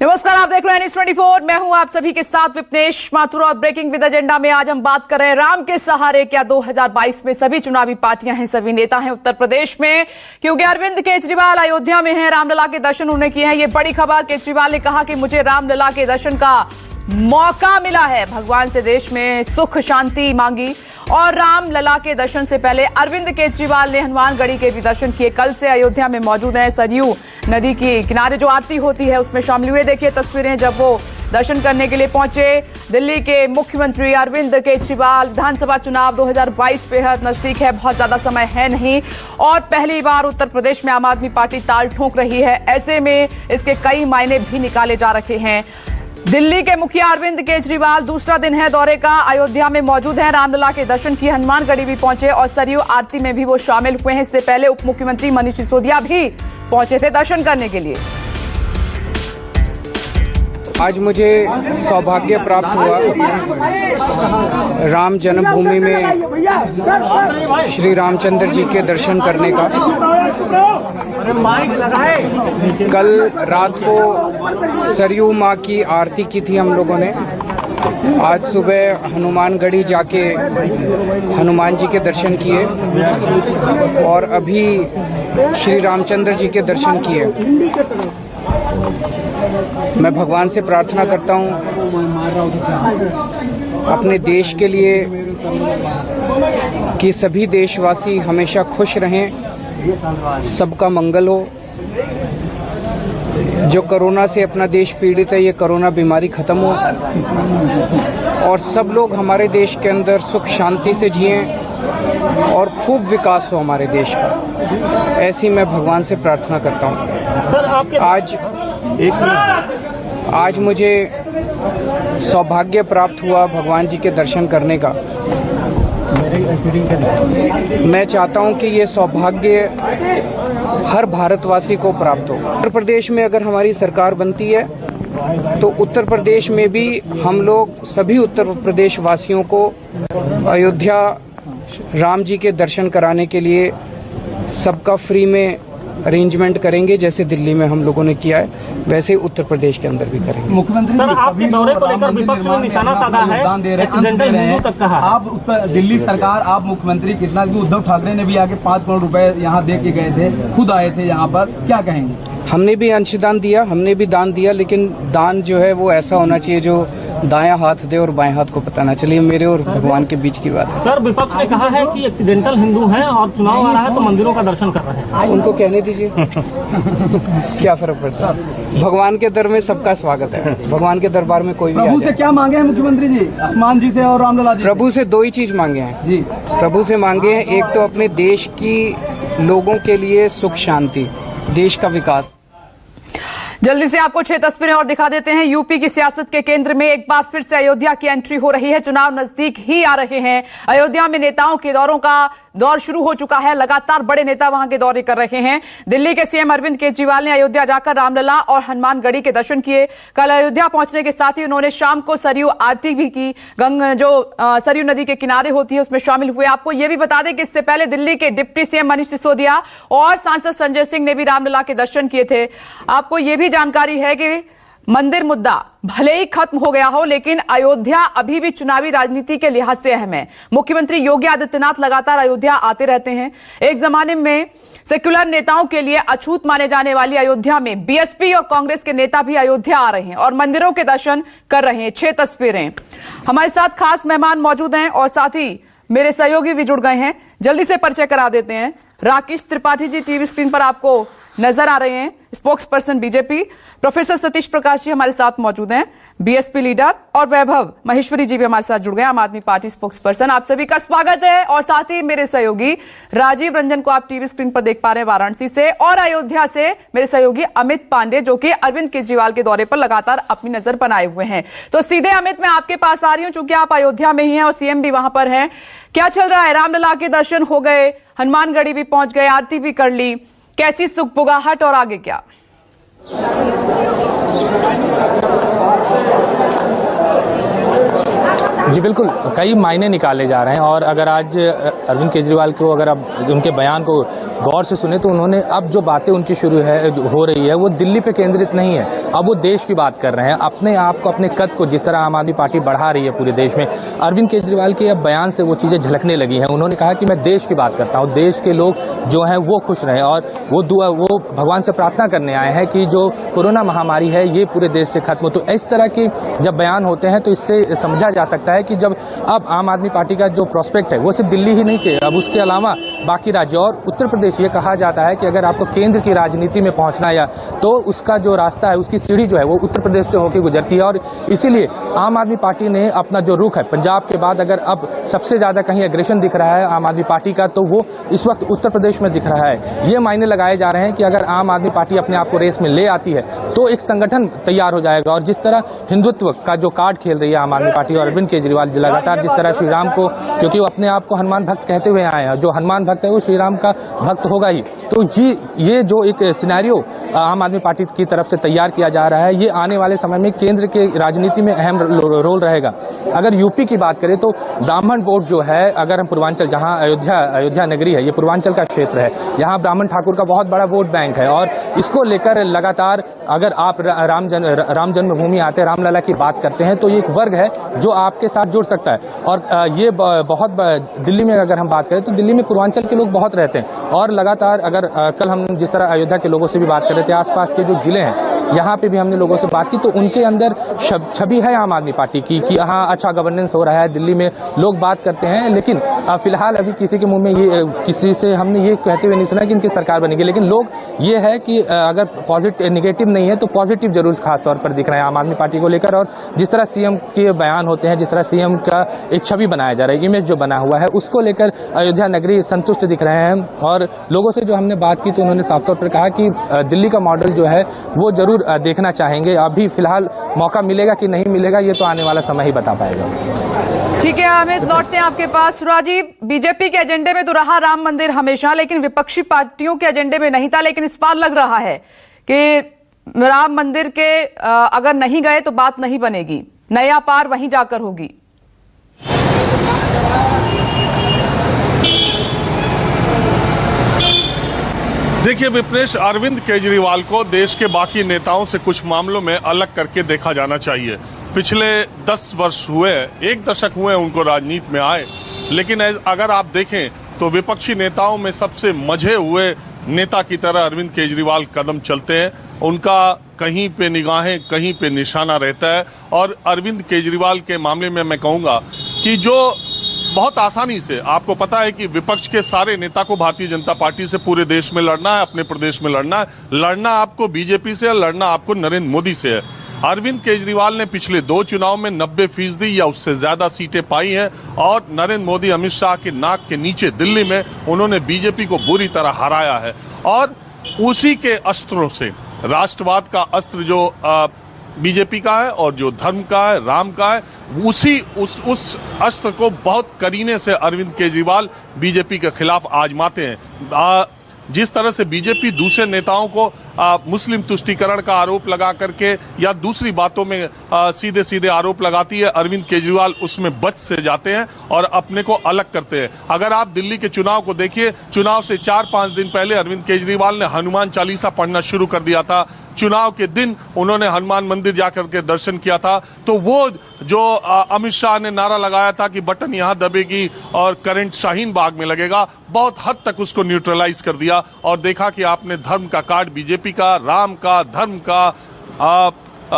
नमस्कार, आप देख रहे हैं न्यूज़ 24। मैं हूं आप सभी के साथ विपनेश माथुर और ब्रेकिंग विद एजेंडा में आज हम बात कर रहे हैं राम के सहारे। क्या 2022 में सभी चुनावी पार्टियां हैं, सभी नेता हैं उत्तर प्रदेश में, क्योंकि अरविंद केजरीवाल अयोध्या में हैं, रामलला के दर्शन उन्होंने किए हैं। ये बड़ी खबर। केजरीवाल ने कहा कि मुझे रामलला के दर्शन का मौका मिला है, भगवान से देश में सुख शांति मांगी। और रामलला के दर्शन से पहले अरविंद केजरीवाल ने हनुमानगढ़ी के भी दर्शन किए। कल से अयोध्या में मौजूद हैं, सरयू नदी के किनारे जो आरती होती है उसमें शामिल हुए। देखिए तस्वीरें जब वो दर्शन करने के लिए पहुंचे। दिल्ली के मुख्यमंत्री अरविंद केजरीवाल, विधानसभा चुनाव 2022 बेहद नजदीक है, बहुत ज्यादा समय है नहीं, और पहली बार उत्तर प्रदेश में आम आदमी पार्टी ताल ठोक रही है। ऐसे में इसके कई मायने भी निकाले जा रहे हैं। दिल्ली के मुखिया अरविंद केजरीवाल दूसरा दिन है दौरे का, अयोध्या में मौजूद हैं, रामलला के दर्शन किए, हनुमानगढ़ी भी पहुंचे और सरयू आरती में भी वो शामिल हुए हैं। इससे पहले उप मुख्यमंत्री मनीष सिसोदिया भी पहुंचे थे दर्शन करने के लिए। आज मुझे सौभाग्य प्राप्त हुआ राम जन्मभूमि में श्री रामचंद्र जी के दर्शन करने का। कल रात को सरयू माँ की आरती की थी हम लोगों ने। आज सुबह हनुमानगढ़ी जाके हनुमान जी के दर्शन किए और अभी श्री रामचंद्र जी के दर्शन किए। मैं भगवान से प्रार्थना करता हूँ अपने देश के लिए कि सभी देशवासी हमेशा खुश रहें, सबका मंगल हो। जो कोरोना से अपना देश पीड़ित है, ये कोरोना बीमारी खत्म हो और सब लोग हमारे देश के अंदर सुख शांति से जिएं और खूब विकास हो हमारे देश का। ऐसी मैं भगवान से प्रार्थना करता हूँ। आज मुझे सौभाग्य प्राप्त हुआ भगवान जी के दर्शन करने का। मैं चाहता हूं कि ये सौभाग्य हर भारतवासी को प्राप्त हो। उत्तर प्रदेश में अगर हमारी सरकार बनती है तो उत्तर प्रदेश में भी हम लोग सभी उत्तर प्रदेश वासियों को अयोध्या राम जी के दर्शन कराने के लिए सबका फ्री में अरेंजमेंट करेंगे। जैसे दिल्ली में हम लोगों ने किया है वैसे उत्तर प्रदेश के अंदर भी करेंगे। मुख्यमंत्री सर, आपके दौरे को लेकर विपक्ष ने निशाना साधा है, तक कहा। आप दिल्ली सरकार, आप मुख्यमंत्री, कितना उद्धव ठाकरे ने भी आके 5 करोड़ रुपए यहाँ दे के गए थे, खुद आए थे यहाँ पर, क्या कहेंगे? हमने भी अंशदान दिया, हमने भी दान दिया, लेकिन दान जो है वो ऐसा होना चाहिए जो दायां हाथ दे और बाएं हाथ को पता ना चले। मेरे और भगवान के बीच की बात है। सर, विपक्ष ने कहा है कि एक्सीडेंटल हिंदू हैं और चुनाव आ रहा है तो मंदिरों का दर्शन कर रहे हैं। उनको कहने दीजिए क्या फर्क पड़ता है। भगवान के दर में सबका स्वागत है, भगवान के दरबार में कोई भी। प्रभु से क्या मांगे हैं मुख्यमंत्री जी, हनुमान जी से और रामलला जी? प्रभु से 2 ही चीज मांगे हैं जी। प्रभु से मांगे हैं, एक तो अपने देश की लोगों के लिए सुख शांति, देश का विकास। जल्दी से आपको 6 तस्वीरें और दिखा देते हैं। यूपी की सियासत के केंद्र में एक बार फिर से अयोध्या की एंट्री हो रही है। चुनाव नजदीक ही आ रहे हैं। अयोध्या में नेताओं के दौरों का दौर शुरू हो चुका है। लगातार बड़े नेता वहां के दौरे कर रहे हैं। दिल्ली के सीएम अरविंद केजरीवाल ने अयोध्या जाकर रामलला और हनुमानगढ़ी के दर्शन किए। कल अयोध्या पहुंचने के साथ ही उन्होंने शाम को सरयू आरती भी की, जो सरयू नदी के किनारे होती है उसमें शामिल हुए। आपको यह भी बता दें कि इससे पहले दिल्ली के डिप्टी सीएम मनीष सिसोदिया और सांसद संजय सिंह ने भी रामलला के दर्शन किए थे। आपको यह भी जानकारी है कि मंदिर मुद्दा भले ही खत्म हो गया हो, लेकिन अयोध्या अभी भी चुनावी राजनीति के लिहाज से अहम है। मुख्यमंत्री योगी आदित्यनाथ लगातार अयोध्या आते रहते हैं। एक जमाने में सेक्युलर नेताओं के लिए अछूत माने जाने वाली अयोध्या में बीएसपी और कांग्रेस के नेता भी अयोध्या आ रहे हैं और मंदिरों के दर्शन कर रहे हैं। 6 तस्वीरें। हमारे साथ खास मेहमान मौजूद हैं और साथ ही मेरे सहयोगी भी जुड़ गए हैं। जल्दी से परिचय करा देते हैं। राकेश त्रिपाठी जी टीवी स्क्रीन पर आपको नजर आ रहे हैं, spokesperson BJP. Professor Satish Prakash ji हमारे साथ मौजूद हैं, बीएसपी लीडर। और वैभव महेश्वरी जी भी हमारे साथ जुड़ गए, आम आदमी पार्टी स्पोक्स पर्सन। आप सभी का स्वागत है। और साथ ही मेरे सहयोगी राजीव रंजन को आप टीवी स्क्रीन पर देख पा रहे हैं वाराणसी से, और अयोध्या से मेरे सहयोगी अमित पांडे जो कि अरविंद केजरीवाल के दौरे पर लगातार अपनी नजर बनाए हुए हैं। तो सीधे अमित, मैं आपके पास आ रही हूं चूंकि आप अयोध्या में ही हैं और सीएम भी वहां पर हैं। क्या चल रहा है? रामलला के दर्शन हो गए, हनुमानगढ़ी भी पहुंच गए, आरती भी कर ली, कैसी सुखबुगाहट और आगे क्या? जी बिल्कुल, कई मायने निकाले जा रहे हैं और अगर आज अरविंद केजरीवाल को अगर आप उनके बयान को गौर से सुने तो उन्होंने अब जो बातें उनकी शुरू हो रही है वो दिल्ली पे केंद्रित नहीं है, अब वो देश की बात कर रहे हैं। अपने आप को, अपने कद को जिस तरह आम आदमी पार्टी बढ़ा रही है पूरे देश में, अरविंद केजरीवाल के अब बयान से वो चीजें झलकने लगी हैं। उन्होंने कहा कि मैं देश की बात करता हूँ, देश के लोग जो हैं वो खुश रहें और वो भगवान से प्रार्थना करने आए हैं कि जो कोरोना महामारी है ये पूरे देश से खत्म हो। तो इस तरह के जब बयान होते हैं तो इससे समझा जा सकता है कि जब अब आम आदमी पार्टी का जो प्रोस्पेक्ट है वो सिर्फ दिल्ली ही नहीं थे, अब उसके अलावा बाकी राज्य और उत्तर प्रदेश, ये कहा जाता है कि अगर आपको केंद्र की राजनीति में पहुंचना है तो उसका जो रास्ता है, उसकी सीढ़ी जो है वो उत्तर प्रदेश से होकर गुजरती है। और इसीलिए आम आदमी पार्टी ने अपना जो रुख है, पंजाब के बाद अगर अब सबसे ज्यादा कहीं एग्रेशन दिख रहा है आम आदमी पार्टी का तो वो इस वक्त उत्तर प्रदेश में दिख रहा है। ये मायने लगाए जा रहे हैं कि अगर आम आदमी पार्टी अपने आप को रेस में ले आती है तो एक संगठन तैयार हो जाएगा। और जिस तरह हिंदुत्व का जो कार्ड खेल रही है आम आदमी पार्टी और अरविंद केजरीवाल लगातार जिस तरह श्री राम को, क्योंकि वो अपने आप को हनुमान भक्त कहते हुए आए हैं, जो हनुमान भक्त है वो श्री राम का भक्त होगा ही, तो ये जो एक सिनेरियो आम आदमी पार्टी की तरफ से तैयार किया जा रहा है ये आने वाले समय में केंद्र के राजनीति में अहम रोल रहेगा। अगर यूपी की बात करें तो ब्राह्मण वोट जो है, अगर हम पूर्वांचल, जहां अयोध्या नगरी है, ये पूर्वांचल का क्षेत्र है, यहाँ ब्राह्मण ठाकुर का बहुत बड़ा वोट बैंक है और इसको लेकर लगातार अगर आप राम जन्मभूमि आते, रामलला की बात करते हैं तो ये एक वर्ग है जो आपके साथ जुड़ सकता है। और ये बहुत दिल्ली में अगर हम बात करें तो दिल्ली में पूर्वांचल के लोग बहुत रहते हैं और लगातार अगर कल हम जिस तरह अयोध्या के लोगों से भी बात कर रहे थे, आसपास के जो जिले हैं यहाँ पे भी हमने लोगों से बात की तो उनके अंदर छवि है आम आदमी पार्टी की कि हाँ अच्छा गवर्नेंस हो रहा है, दिल्ली में लोग बात करते हैं। लेकिन फिलहाल अभी किसी के मुंह में ये, किसी से हमने ये कहते हुए नहीं सुना कि इनकी सरकार बनेगी। लेकिन लोग ये है कि अगर पॉजिटिव निगेटिव नहीं है तो पॉजिटिव जरूर खास तौर पर दिख रहा है आम आदमी पार्टी को लेकर। और जिस तरह सीएम के बयान होते हैं, जिस तरह सीएम का एक छवि बनाया जा रहा है, इमेज जो बना हुआ है, उसको लेकर अयोध्या नगरी संतुष्ट दिख रहे हैं। और लोगों से जो हमने बात की तो उन्होंने साफ तौर पर कहा कि दिल्ली का मॉडल जो है वो जरूर देखना चाहेंगे। अभी फिलहाल मौका मिलेगा कि नहीं मिलेगा ये तो आने वाला समय ही बता पाएगा। ठीक है अमित, लौटते हैं आपके पास। सुराजी, बीजेपी के एजेंडे में तो रहा राम मंदिर हमेशा, लेकिन विपक्षी पार्टियों के एजेंडे में नहीं था। लेकिन इस बार लग रहा है कि राम मंदिर के अगर नहीं गए तो बात नहीं बनेगी, नया पार वहीं जाकर होगी। देखिए विपनेश, अरविंद केजरीवाल को देश के बाकी नेताओं से कुछ मामलों में अलग करके देखा जाना चाहिए। पिछले 10 वर्ष हुए, 1 दशक हुए उनको राजनीति में आए, लेकिन अगर आप देखें तो विपक्षी नेताओं में सबसे मझे हुए नेता की तरह अरविंद केजरीवाल कदम चलते हैं। उनका कहीं पे निगाहें, कहीं पे निशाना रहता है। और अरविंद केजरीवाल के मामले में मैं कहूँगा कि जो बहुत आसानी से, आपको पता है कि विपक्ष के सारे नेता को भारतीय जनता पार्टी से पूरे देश में लड़ना है, अपने प्रदेश में लड़ना है, लड़ना आपको बीजेपी से, लड़ना आपको नरेंद्र मोदी से है। अरविंद केजरीवाल ने पिछले 2 चुनाव में 90% या उससे ज्यादा सीटें पाई हैं और नरेंद्र मोदी, अमित शाह के नाक के नीचे दिल्ली में उन्होंने बीजेपी को बुरी तरह हराया है। और उसी के अस्त्रों से, राष्ट्रवाद का अस्त्र जो बीजेपी का है और जो धर्म का है, राम का है, उस अस्त्र को बहुत करीने से अरविंद केजरीवाल बीजेपी के खिलाफ आजमाते हैं। जिस तरह से बीजेपी दूसरे नेताओं को मुस्लिम तुष्टीकरण का आरोप लगा करके या दूसरी बातों में सीधे सीधे आरोप लगाती है, अरविंद केजरीवाल उसमें बच से जाते हैं और अपने को अलग करते हैं। अगर आप दिल्ली के चुनाव को देखिए, चुनाव से 4-5 दिन पहले अरविंद केजरीवाल ने हनुमान चालीसा पढ़ना शुरू कर दिया था। चुनाव के दिन उन्होंने हनुमान मंदिर जाकर के दर्शन किया था। तो वो जो अमित शाह ने नारा लगाया था कि बटन यहां दबेगी और करंट शाहीन बाग में लगेगा, बहुत हद तक उसको न्यूट्रलाइज कर दिया और देखा कि आपने धर्म का कार्ड बीजेपी का, राम का, धर्म का,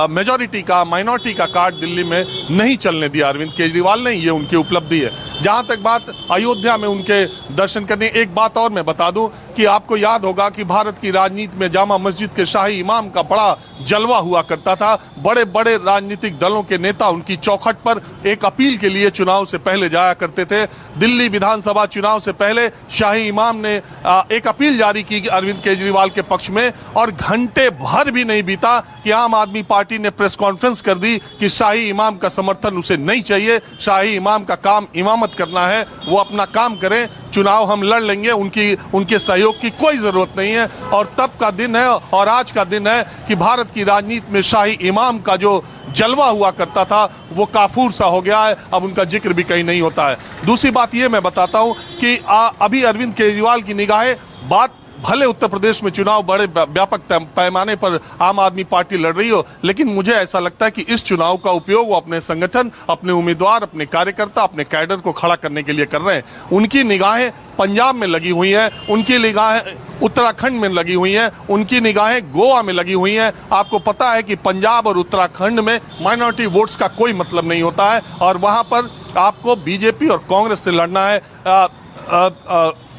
मेजॉरिटी का, माइनॉरिटी का कार्ड दिल्ली में नहीं चलने दिया अरविंद केजरीवाल ने। ये उनकी उपलब्धि है। जहां तक बात अयोध्या में उनके दर्शन करने, एक बात और मैं बता दूं कि आपको याद होगा कि भारत की राजनीति में जामा मस्जिद के शाही इमाम का बड़ा जलवा हुआ करता था। बड़े बड़े राजनीतिक दलों के नेता उनकी चौखट पर एक अपील के लिए चुनाव से पहले जाया करते थे। दिल्ली विधानसभा चुनाव से पहले शाही इमाम ने एक अपील जारी की अरविंद केजरीवाल के पक्ष में और घंटे भर भी नहीं बीता कि आम आदमी पार्टी ने प्रेस कॉन्फ्रेंस कर दी कि शाही इमाम का समर्थन उसे नहीं चाहिए, शाही इमाम का काम इमामत करना है, वो अपना काम करें। चुनाव हम लड़ लेंगे, उनके सहयोग की कोई जरूरत नहीं है। और तब का दिन है और आज का दिन है कि भारत की राजनीति में शाही इमाम का जो जलवा हुआ करता था वो काफूर सा हो गया है, अब उनका जिक्र भी कहीं नहीं होता है। दूसरी बात ये मैं बताता हूं कि अभी अरविंद केजरीवाल की निगाहें बात भले उत्तर प्रदेश में चुनाव बड़े व्यापक पैमाने पर आम आदमी पार्टी लड़ रही हो, लेकिन मुझे ऐसा लगता है कि इस चुनाव का उपयोग वो अपने संगठन, अपने उम्मीदवार, अपने कार्यकर्ता, अपने कैडर को खड़ा करने के लिए कर रहे हैं। उनकी निगाहें पंजाब में लगी हुई हैं, उनकी निगाहें उत्तराखंड में लगी हुई हैं, उनकी निगाहें गोवा में लगी हुई हैं। आपको पता है कि पंजाब और उत्तराखंड में माइनॉरिटी वोट्स का कोई मतलब नहीं होता है और वहां पर आपको बीजेपी और कांग्रेस से लड़ना है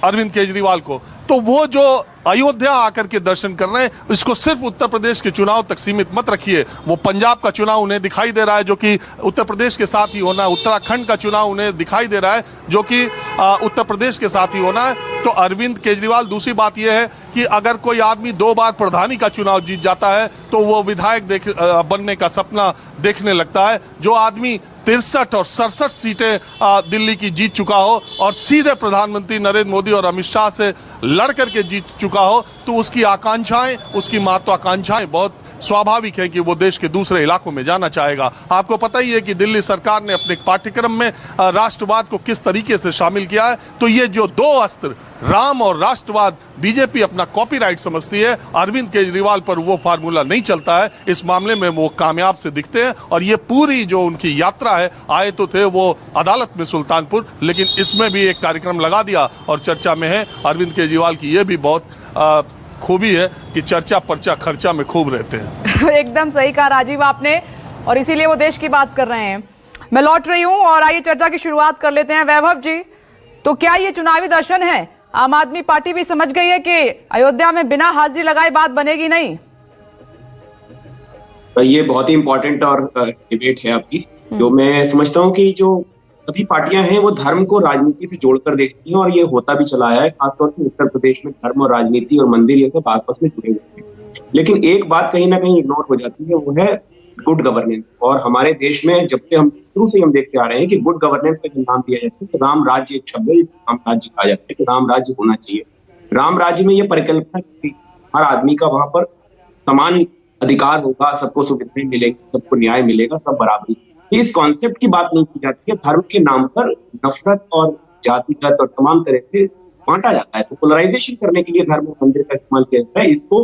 अरविंद केजरीवाल को। तो वो जो अयोध्या आकर के दर्शन कर रहे हैं, इसको सिर्फ उत्तर प्रदेश के चुनाव तक सीमित मत रखिए। वो पंजाब का चुनाव उन्हें दिखाई दे रहा है जो कि उत्तर प्रदेश के साथ ही होना है, उत्तराखंड का चुनाव उन्हें दिखाई दे रहा है जो कि उत्तर प्रदेश के साथ ही होना है। तो अरविंद केजरीवाल, दूसरी बात यह है कि अगर कोई आदमी 2 बार प्रधानी का चुनाव जीत जाता है तो वो विधायक बनने का सपना देखने लगता है। जो आदमी 63 और 67 सीटें दिल्ली की जीत चुका हो और सीधे प्रधानमंत्री नरेंद्र मोदी और अमित शाह से लड़ करके जीत चुका हो, तो उसकी आकांक्षाएं, उसकी महत्वाकांक्षाएं बहुत स्वाभाविक है कि वो देश के दूसरे इलाकों में जाना चाहेगा। आपको पता ही है कि दिल्ली सरकार ने अपने पाठ्यक्रम में राष्ट्रवाद को किस तरीके से शामिल किया है। तो ये जो 2 अस्त्र, राम और राष्ट्रवाद, बीजेपी अपना कॉपीराइट समझती है, अरविंद केजरीवाल पर वो फार्मूला नहीं चलता है। इस मामले में वो कामयाब से दिखते हैं और ये पूरी जो उनकी यात्रा है, आए तो थे वो अदालत में सुल्तानपुर, लेकिन इसमें भी एक कार्यक्रम लगा दिया और चर्चा में है। अरविंद केजरीवाल की ये भी बहुत खूबी है कि चर्चा पर्चा खर्चा में खूब रहते हैं। एकदम सही कहा राजीव आपने, और इसीलिए वो देश की बात कर रहे हैं। मैं लौट रही हूं और आइए चर्चा की शुरुआत कर लेते हैं। वैभव जी, तो क्या ये चुनावी दर्शन है? आम आदमी पार्टी भी समझ गई है कि अयोध्या में बिना हाजिरी लगाए बात बनेगी नहीं? ये बहुत ही इम्पोर्टेंट और डिबेट है आपकी, जो मैं समझता हूँ कि जो सभी पार्टियां हैं वो धर्म को राजनीति से जोड़कर देखती हैं और ये होता भी चला आया है। खासतौर से उत्तर प्रदेश में धर्म और राजनीति और मंदिर ये सब आपस में जुड़े हुए हैं। लेकिन एक बात कहीं ना कहीं इग्नोर हो जाती है, वो है गुड गवर्नेंस। और हमारे देश में जब से हम शुरू से हम देखते आ रहे हैं कि गुड गवर्नेंस का नाम दिया जाता है, तो राम राज्य एक शब्द है, इसको राम राज्य कहा जाता है कि राम राज्य होना चाहिए। राम राज्य में ये परिकल्पना कि हर आदमी का वहां पर समान अधिकार होगा, सबको सुविधाएं मिलेंगी, सबको न्याय मिलेगा, सब बराबरी। इस कॉन्सेप्ट की बात नहीं की जाती है। धर्म के नाम पर नफरत और जातिगत और तमाम तरह से बांटा जाता है। तो पोलराइजेशन करने के लिए धर्म और मंदिर का इस्तेमाल किया जाता है। इसको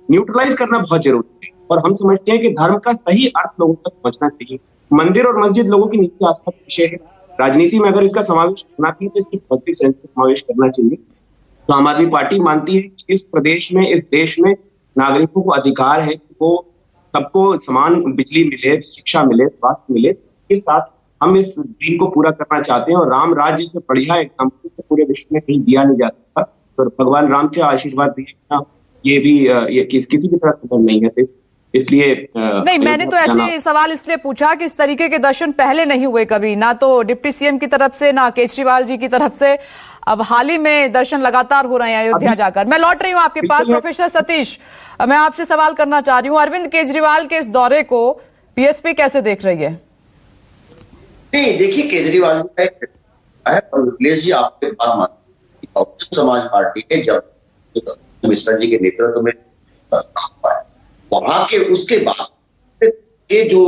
न्यूट्रलाइज करना बहुत जरूरी है और हम समझते हैं कि धर्म का सही अर्थ लोगों तक पहुंचना चाहिए। मंदिर और मस्जिद लोगों की निजी आस्था का विषय है। राजनीति में अगर इसका समावेश करना चाहिए तो इसकी पॉजिटिव सेंस में समावेश करना चाहिए। तो आम आदमी पार्टी मानती है कि इस प्रदेश में, इस देश में नागरिकों को अधिकार है कि वो सबको समान बिजली मिले, शिक्षा मिले, स्वास्थ्य मिले। के साथ हम इस ड्रीम को पूरा करना चाहते हैं और राम राज्य से बढ़िया एग्जाम्पल तो पूरे विश्व में कहीं दिया नहीं जा सकता। तो भगवान राम के आशीर्वाद दिए ये भी ये किसी भी तरह संभव नहीं है। तो इसलिए नहीं, मैंने तो ऐसे सवाल इसलिए पूछा कि इस तरीके के दर्शन पहले नहीं हुए कभी, ना तो डिप्टी सीएम की तरफ से, ना केजरीवाल जी की तरफ से। अब हाल ही में दर्शन लगातार हो रहे हैं अयोध्या जाकर। मैं लौट रही हूँ आपके पास। प्रोफेसर सतीश, मैं आपसे सवाल करना चाह रही हूँ, अरविंद केजरीवाल के इस दौरे को बीएसपी कैसे देख रही है? नहीं, देखिए, केजरीवाल जी का एक है और अखिलेश जी आपके बात मानते हैं। बहुजन समाज पार्टी ने जब मिश्रा जी के नेतृत्व में वहां के उसके बाद ये जो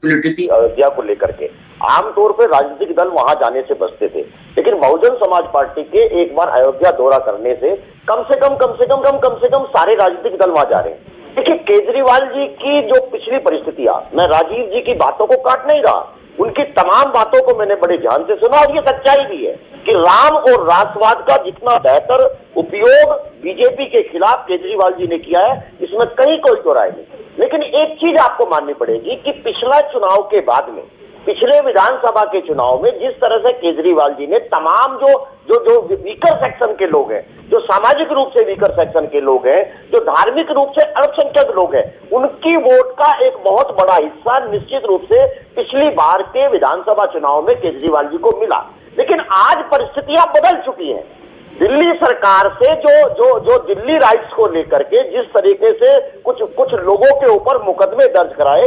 थी अयोध्या को लेकर के, आमतौर पर राजनीतिक दल वहां जाने से बचते थे, लेकिन बहुजन समाज पार्टी के एक बार अयोध्या दौरा करने से कम से कम सारे राजनीतिक दल वहां जा रहे हैं। देखिए, केजरीवाल जी की जो पिछली परिस्थितियां, मैं राजीव जी की बातों को काट नहीं रहा, उनकी तमाम बातों को मैंने बड़े ध्यान से सुना और ये सच्चाई भी है कि राम और राष्ट्रवाद का जितना बेहतर उपयोग बीजेपी के खिलाफ केजरीवाल जी ने किया है, इसमें कहीं कोई दो राय नहीं। लेकिन एक चीज आपको माननी पड़ेगी कि पिछला चुनाव के बाद में, पिछले विधानसभा के चुनाव में जिस तरह से केजरीवाल जी ने तमाम जो वीकर सेक्शन के लोग हैं, जो सामाजिक रूप से वीकर सेक्शन के लोग हैं, जो धार्मिक रूप से अल्पसंख्यक लोग हैं, उनकी वोट का एक बहुत बड़ा हिस्सा निश्चित रूप से पिछली बार के विधानसभा चुनाव में केजरीवाल जी को मिला। लेकिन आज परिस्थितियां बदल चुकी हैं। दिल्ली सरकार से जो दिल्ली राइट्स को लेकर के जिस तरीके से कुछ लोगों के ऊपर मुकदमे दर्ज कराए,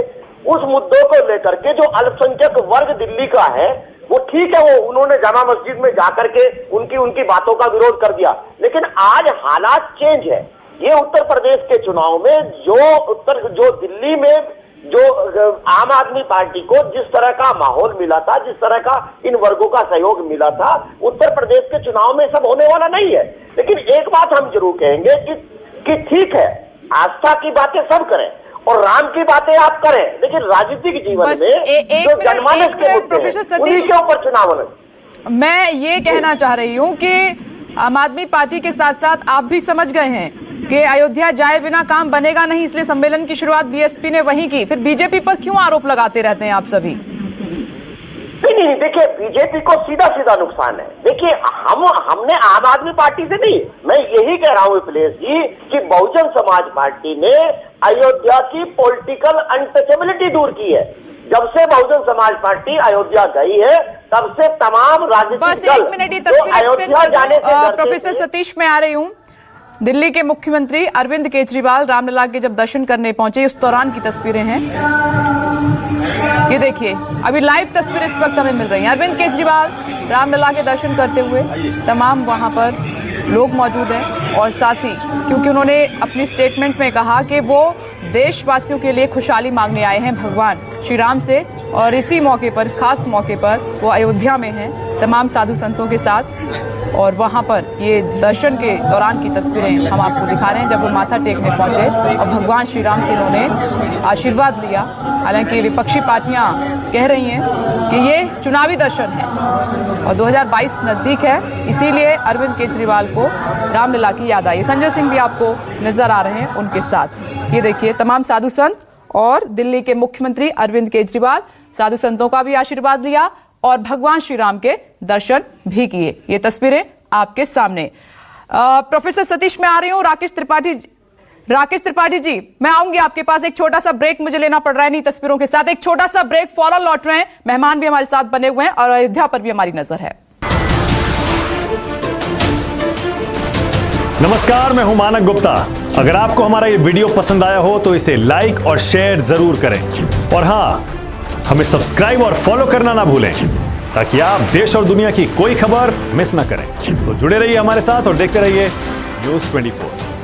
उस मुद्दों को लेकर के जो अल्पसंख्यक वर्ग दिल्ली का है, वो ठीक है, वो उन्होंने जामा मस्जिद में जाकर के उनकी बातों का विरोध कर दिया, लेकिन आज हालात चेंज है। ये उत्तर प्रदेश के चुनाव में जो दिल्ली में जो आम आदमी पार्टी को जिस तरह का माहौल मिला था, जिस तरह का इन वर्गों का सहयोग मिला था, उत्तर प्रदेश के चुनाव में सब होने वाला नहीं है। लेकिन एक बात हम जरूर कहेंगे कि ठीक है, आस्था की बातें सब करें और राम की बातें आप करें, लेकिन राजनीतिक जीवन में जो जनमानस के मुद्दे हैं उन्हीं के ऊपर चुनाव होना। मैं ये कहना चाह रही हूँ कि आम आदमी पार्टी के साथ साथ आप भी समझ गए हैं कि अयोध्या जाए बिना काम बनेगा नहीं, इसलिए सम्मेलन की शुरुआत बीएसपी ने वहीं की। फिर बीजेपी पर क्यों आरोप लगाते रहते हैं आप सभी? नहीं, देखिए बीजेपी को सीधा सीधा नुकसान है। देखिए हमने आम आदमी पार्टी से नहीं, मैं यही कह रहा हूं अखिलेश जी कि बहुजन समाज पार्टी ने अयोध्या की पॉलिटिकल अनटचेबिलिटी दूर की है। जब से बहुजन समाज पार्टी अयोध्या गई है तब से तमाम राजनीतिक दल अयोध्या जाने से प्रोफेसर सतीश, मैं आ रही हूँ। दिल्ली के मुख्यमंत्री अरविंद केजरीवाल रामलला के जब दर्शन करने पहुंचे, उस दौरान की तस्वीरें हैं। ये देखिए, अभी लाइव तस्वीरें इस वक्त हमें मिल रही हैं। अरविंद केजरीवाल रामलला के दर्शन करते हुए, तमाम वहां पर लोग मौजूद हैं और साथ ही क्योंकि उन्होंने अपनी स्टेटमेंट में कहा कि वो देशवासियों के लिए खुशहाली मांगने आए हैं भगवान श्री राम से, और इसी मौके पर, इस खास मौके पर वो अयोध्या में हैं तमाम साधु संतों के साथ। और वहां पर ये दर्शन के दौरान की तस्वीरें हम आपको दिखा रहे हैं, जब वो माथा टेकने पहुंचे और भगवान श्री राम से उन्होंने आशीर्वाद लिया। हालांकि विपक्षी पार्टियां कह रही हैं कि ये चुनावी दर्शन है और 2022 नजदीक है, इसीलिए अरविंद केजरीवाल को रामलला की याद आई। संजय सिंह भी आपको नजर आ रहे हैं उनके साथ। ये देखिए, तमाम साधु संत और दिल्ली के मुख्यमंत्री अरविंद केजरीवाल साधु संतों का भी आशीर्वाद लिया और भगवान श्री राम के दर्शन भी किए। ये तस्वीरें आपके सामने। प्रोफेसर सतीश, मैं आ रही हूँ। राकेश त्रिपाठी जी, मैं आऊंगी आपके पास। एक छोटा सा ब्रेक मुझे लेना पड़ रहा है इन्हीं तस्वीरों के साथ। एक छोटा सा ब्रेक, फौरन लौट रहे हैं। मेहमान भी हमारे साथ बने हुए हैं और अयोध्या पर भी हमारी नजर है। नमस्कार, मैं हूं मानक गुप्ता। अगर आपको हमारा ये वीडियो पसंद आया हो तो इसे लाइक और शेयर जरूर करें, और हाँ, हमें सब्सक्राइब और फॉलो करना ना भूलें ताकि आप देश और दुनिया की कोई खबर मिस ना करें। तो जुड़े रहिए हमारे साथ और देखते रहिए न्यूज़ 24।